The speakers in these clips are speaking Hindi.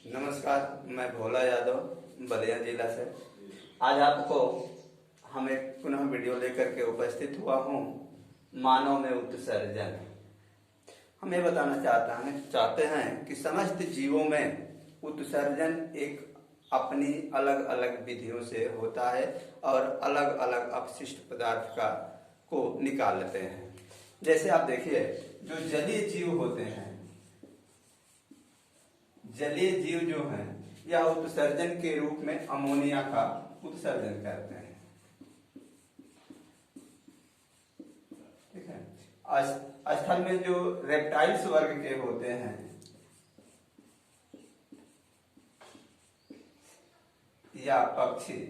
नमस्कार, मैं भोला यादव बलिया जिला से। आज आपको हम एक पुनः वीडियो लेकर के उपस्थित हुआ हूँ। मानव में उत्सर्जन। हम ये बताना चाहते हैं कि समस्त जीवों में उत्सर्जन एक अपनी अलग अलग विधियों से होता है और अलग अलग अपशिष्ट पदार्थ को निकालते हैं। जैसे आप देखिए, जो जलीय जीव होते हैं, जलीय जीव जो हैं, यह उत्सर्जन के रूप में अमोनिया का उत्सर्जन करते हैं। ठीक है। स्थल में जो रेप्टाइल्स वर्ग के होते हैं या पक्षी,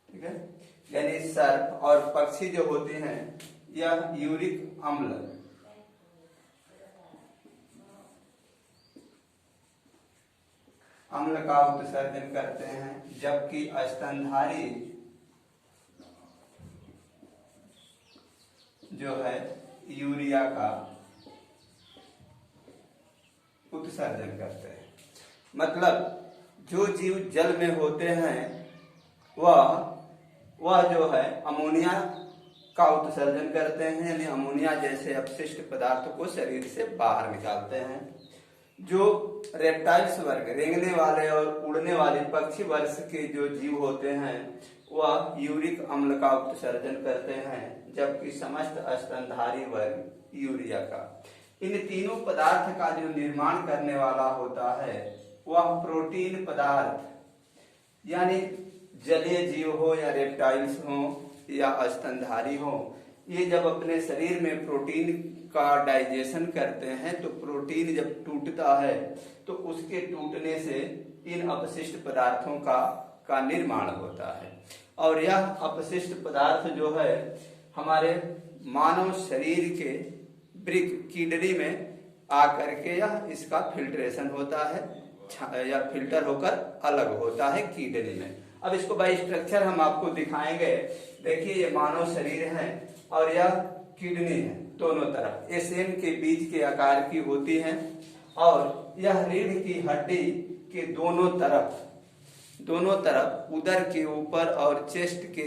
ठीक है, यानी सर्प और पक्षी जो होते हैं, यह यूरिक अम्ल का उत्सर्जन करते हैं, जबकि स्तनधारी जो है यूरिया का उत्सर्जन करते हैं। मतलब जो जीव जल में होते हैं वह जो है अमोनिया का उत्सर्जन करते हैं, यानी अमोनिया जैसे अपशिष्ट पदार्थ को शरीर से बाहर निकालते हैं। जो रेप्टाइल्स वर्ग, रेंगने वाले और उड़ने वाले पक्षी वर्ग के जो जीव होते हैं, वह यूरिक अम्ल का उत्सर्जन करते हैं, जबकि समस्त स्तनधारी वर्ग यूरिया का। इन तीनों पदार्थ का जो निर्माण करने वाला होता है वह प्रोटीन पदार्थ, यानी जलीय जीव हो या रेप्टाइल्स हो या स्तनधारी हो, ये जब अपने शरीर में प्रोटीन का डाइजेशन करते हैं तो प्रोटीन जब टूटता है तो उसके टूटने से इन अपशिष्ट पदार्थों का निर्माण होता है। और यह अपशिष्ट पदार्थ जो है हमारे मानव शरीर के वृक्क किडनी में आकर के यह इसका फिल्ट्रेशन होता है या फिल्टर होकर अलग होता है किडनी में। अब इसको बाय स्ट्रक्चर हम आपको दिखाएंगे। देखिए, ये मानव शरीर है और यह किडनी है, दोनों तरफ एसएम के बीच के आकार की होती है और यह रीढ़ की हड्डी के दोनों तरफ उदर के ऊपर और चेस्ट के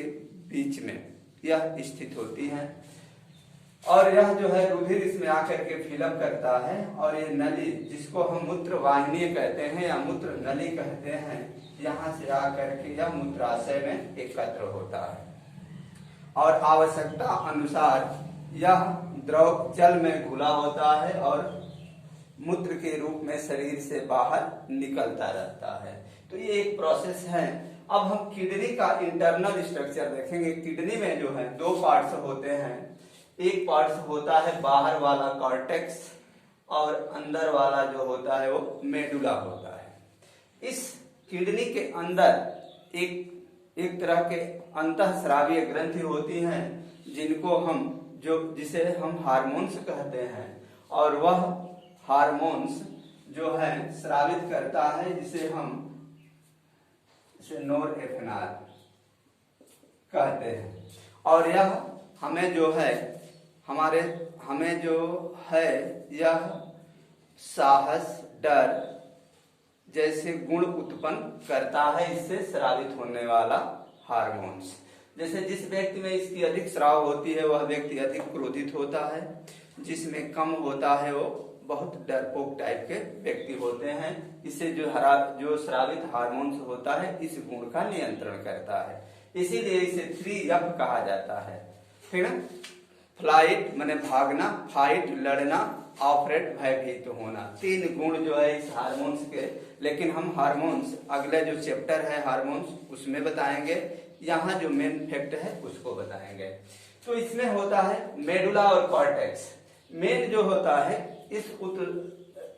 बीच में यह स्थित होती है। और यह जो है रुधिर इसमें आकर के फिलअप करता है और ये नली, जिसको हम मूत्र वाहिनी कहते हैं या मूत्र नली कहते हैं, यहाँ से आकर के यह मूत्राशय में एकत्र होता है और आवश्यकता अनुसार यह द्रव जल में घुला होता है और मूत्र के रूप में शरीर से बाहर निकलता रहता है। तो ये एक प्रोसेस है। अब हम किडनी का इंटरनल स्ट्रक्चर देखेंगे। किडनी में जो है दो पार्ट्स होते हैं। एक पार्ट होता है बाहर वाला कॉर्टेक्स और अंदर वाला जो होता है वो मेडुला होता है। इस किडनी के अंदर एक तरह के अंतःस्रावीय ग्रंथि होती हैं, जिसे हम हार्मोन्स कहते हैं, और वह हार्मोन्स जो है स्रावित करता है, जिसे हम नोरएपिनेफ्रिन कहते हैं। और यह हमें जो है यह साहस, डर जैसे गुण उत्पन्न करता है, इससे स्रावित होने वाला हार्मोन्स। जैसे जिस व्यक्ति में इसकी अधिक स्राव होती है वह व्यक्ति अधिक क्रोधित होता है, जिसमें कम होता है वो बहुत डरपोक टाइप के व्यक्ति होते हैं। इससे जो स्रावित हार्मोन्स होता है इस गुण का नियंत्रण करता है, इसीलिए इसे 3F कहा जाता है। ठीक है। फ्लाइट माने भागना, फाइट लड़ना, ऑपरेट भयभीत होना, 3 गुण जो है इस हार्मोन्स के। लेकिन हम हार्मोन्स अगले जो चैप्टर है हार्मोन्स उसमें बताएंगे, यहाँ जो मेन फैक्ट है उसको बताएंगे। तो इसमें होता है मेडुला और कॉर्टेक्स। मेन जो होता है इस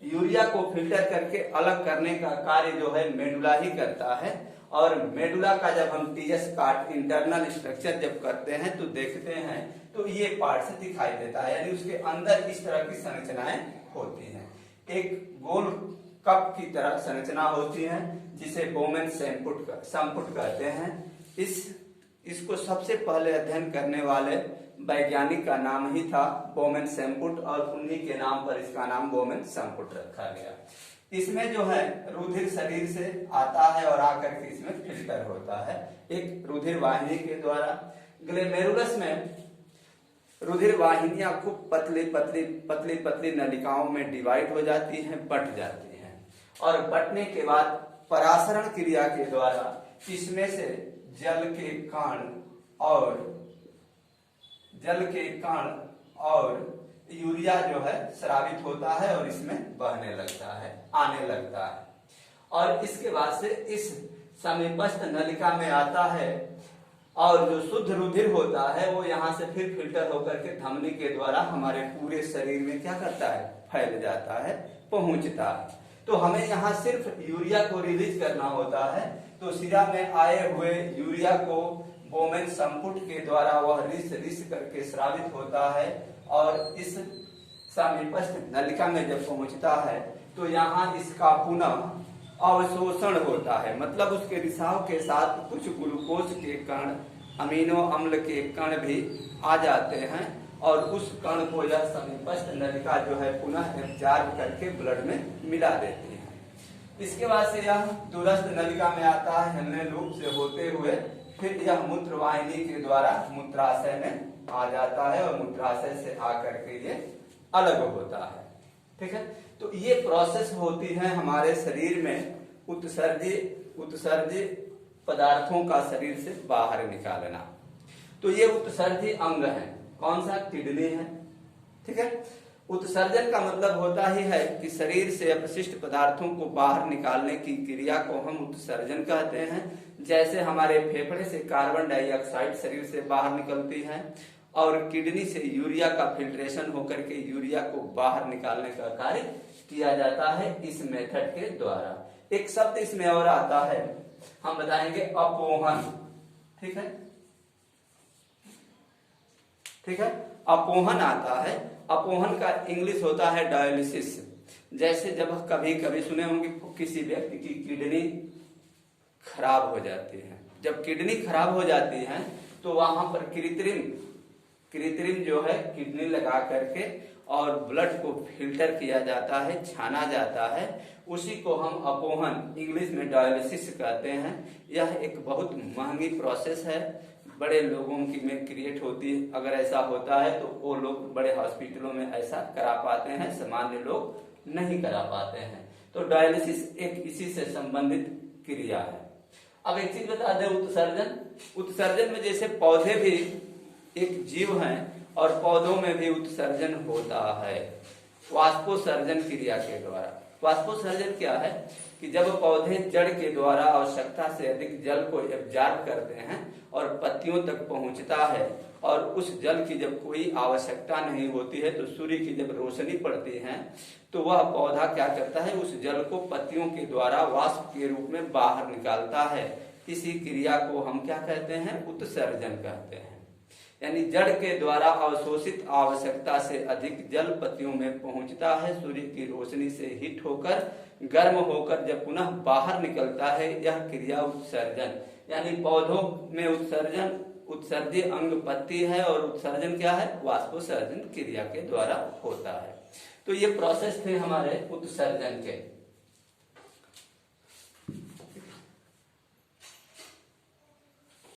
यूरिया को फिल्टर करके अलग करने का कार्य जो है मेडुला ही करता है। और मेडुला का जब हम टीएस काट इंटरनल स्ट्रक्चर जब करते हैं तो देखते हैं तो ये पार्ट्स दिखाई देता है, यानी उसके अंदर इस तरह की संरचनाएं होती हैं। एक गोल कप की तरह संरचना होती है जिसे बोमेन संपुट कहते हैं। इसको सबसे पहले अध्ययन करने वाले वैज्ञानिक का नाम ही था बोमेन संपुट और उन्हीं के नाम पर इसका नाम बोमेन संपुट रखा गया। इसमें जो है रुधिर शरीर से आता है और आकर के इसमें फिल्टर होता है एक रुधिर वाहिनी के द्वारा। ग्लोमेरुलस में रुधिर वाहिनियां खूब पतली पतली पतली पतली नलिकाओं में डिवाइड हो जाती हैं, बट जाती हैं, और बटने के बाद परासरण क्रिया के द्वारा इसमें से जल के कण और यूरिया जो है स्रावित होता है और इसमें बहने लगता है, आने लगता है, और इसके बाद से इस समीपस्थ नलिका में आता है और जो शुद्ध रुधिर होता है वो यहाँ से फिर फिल्टर होकर के धमनी के द्वारा हमारे पूरे शरीर में क्या करता है, फैल जाता है, पहुंचता है। तो हमें यहाँ सिर्फ यूरिया को रिलीज करना होता है, तो शिरा में आए हुए यूरिया को बोमेन संपुट के द्वारा वह रिस करके स्रावित होता है और इस समीपस्थ नलिका में जब पहुंचता है तो यहाँ इसका पुनः अवशोषण होता है, मतलब उसके रिसाव के साथ कुछ ग्लूकोज के कण, अमीनो अम्ल के कण भी आ जाते हैं और उस कण को यह समीपस्थ नलिका जो है पुनः एब्जॉर्ब करके ब्लड में मिला देती है। इसके बाद से यह दूरस्थ नलिका में आता है, हेलने लूप से होते हुए फिर यह मूत्र वाहिनी के द्वारा मूत्राशय में आ जाता है और मूत्राशय से आकर के ये अलग होता है। ठीक है, तो ये प्रोसेस होती है हमारे शरीर में उत्सर्जी पदार्थों का शरीर से बाहर निकालना। तो ये उत्सर्जी अंग है, कौन सा, किडनी है। ठीक है, उत्सर्जन का मतलब होता ही है कि शरीर से अपशिष्ट पदार्थों को बाहर निकालने की क्रिया को हम उत्सर्जन कहते हैं। जैसे हमारे फेफड़े से कार्बन डाइऑक्साइड शरीर से बाहर निकलती है और किडनी से यूरिया का फिल्ट्रेशन होकर के यूरिया को बाहर निकालने का कार्य किया जाता है इस मेथड के द्वारा। एक शब्द इसमें और आता है, हम बताएंगे अपोहन। ठीक है, ठीक है, अपोहन आता है। अपोहन का इंग्लिश होता है डायलिसिस। जैसे जब कभी कभी सुने होंगे किसी व्यक्ति की किडनी खराब हो जाती है, जब किडनी खराब हो जाती है तो वहां पर कृत्रिम जो है किडनी लगा करके और ब्लड को फिल्टर किया जाता है, छाना जाता है, उसी को हम अपोहन इंग्लिश में डायलिसिस कहते हैं। यह एक बहुत महंगी प्रोसेस है, बड़े लोगों की में क्रिएट होती है। अगर ऐसा होता है तो वो लोग बड़े हॉस्पिटलों में ऐसा करा पाते हैं, सामान्य लोग नहीं करा पाते हैं। तो डायलिसिस एक इसी से संबंधित क्रिया है। अब एक चीज बता दें, उत्सर्जन में जैसे पौधे भी एक जीव हैं और पौधों में भी उत्सर्जन होता है वाष्पोसर्जन क्रिया के द्वारा। वाष्पोसर्जन क्या है कि जब पौधे जड़ के द्वारा आवश्यकता से अधिक जल को एब्जॉर्ब करते हैं और पत्तियों तक पहुंचता है और उस जल की जब कोई आवश्यकता नहीं होती है तो सूर्य की जब रोशनी पड़ती है तो वह पौधा क्या करता है, उस जल को पत्तियों के द्वारा वाष्प के रूप में बाहर निकालता है। इसी क्रिया को हम क्या कहते हैं, उत्सर्जन कहते हैं। यानी जड़ के द्वारा अवशोषित आवश्यकता से अधिक जल पत्तियों में पहुंचता है, सूर्य की रोशनी से हिट होकर गर्म होकर जब पुनः बाहर निकलता है, यह क्रिया उत्सर्जन। यानी पौधों में उत्सर्जी अंग पत्ती है और उत्सर्जन क्या है, वाष्पोसर्जन क्रिया के द्वारा होता है। तो ये प्रोसेस थे हमारे उत्सर्जन के।